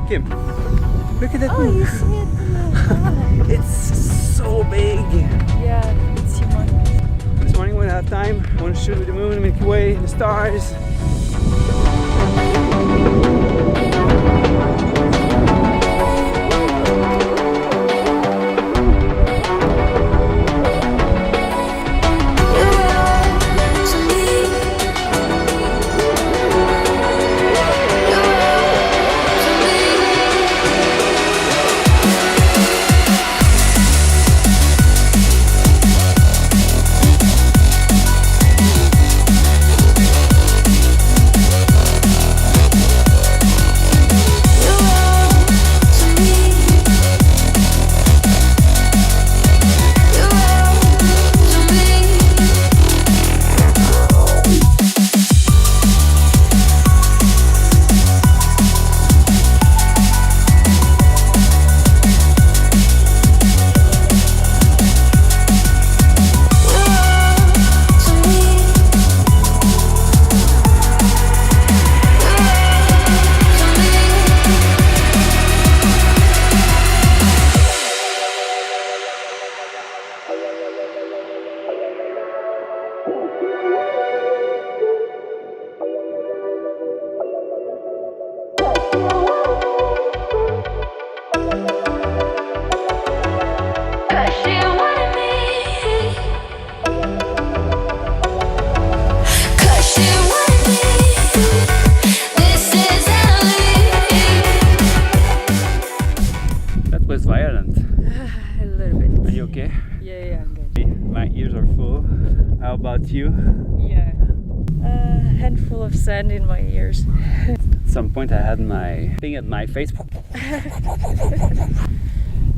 Kim, look at that Oh, moon. you see it? Oh, It's so big. yeah, it's humongous. This morning when I had time, I want to shoot with the moon, the Milky Way, the stars. Violent. A little bit. Are you okay? Yeah, I'm good. My ears are full. How about you? Yeah. A handful of sand in my ears. At some point I had my thing at my face.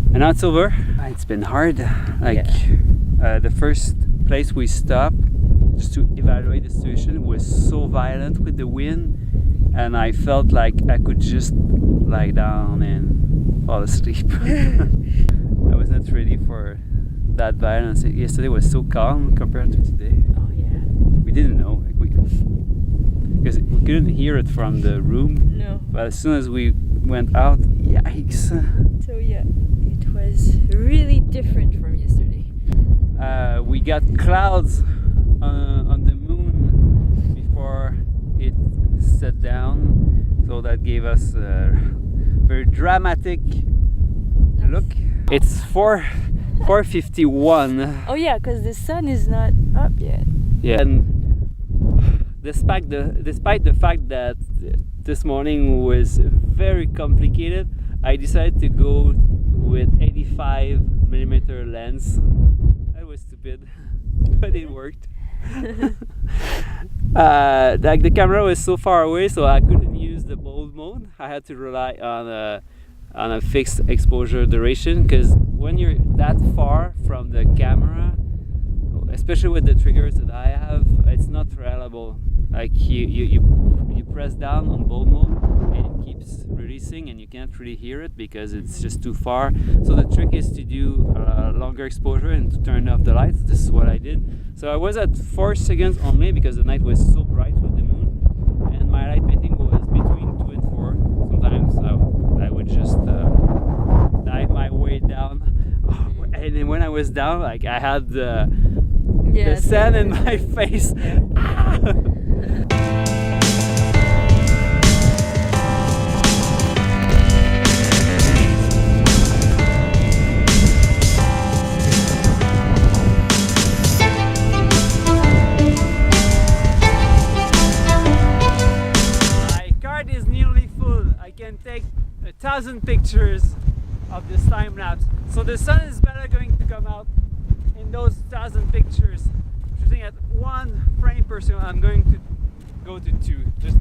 And now it's over. It's been hard. The first place we stopped just to evaluate the situation was so violent with the wind, and I felt like I could just lie down and fall asleep. I was not ready for that violence. Yesterday was so calm compared to today. Oh yeah. We didn't know, because we couldn't hear it from the room. No. But as soon as we went out, yikes! So yeah, it was really different from yesterday. We got clouds on the moon before it set down, so that gave us a very dramatic look. It's 4:51. Oh yeah, because the sun is not up yet. Yeah, and despite the fact that this morning was very complicated, I decided to go with 85mm lens. That was stupid, but it worked. Like the camera was so far away, so I couldn't use the bold mode. I had to rely on a fixed exposure duration, because when you're that far from the camera, especially with the triggers that I have, it's not reliable. Like you press down on bold mode and it keeps releasing, and you can't really hear it because it's just too far. So the trick is to do a longer exposure and to turn off the lights. This is what I did. So I was at 4 seconds only because the night was so bright with the moon, and my light painting was between 2 and 4. Sometimes I would just dive my way down, and then when I was down, like I had the sand in my face. My card is nearly full. I can take 1,000 pictures of this time lapse. So the sun is better going to come out in those 1,000 pictures. Shooting at 1 frame per second, I'm going to go to 2. Just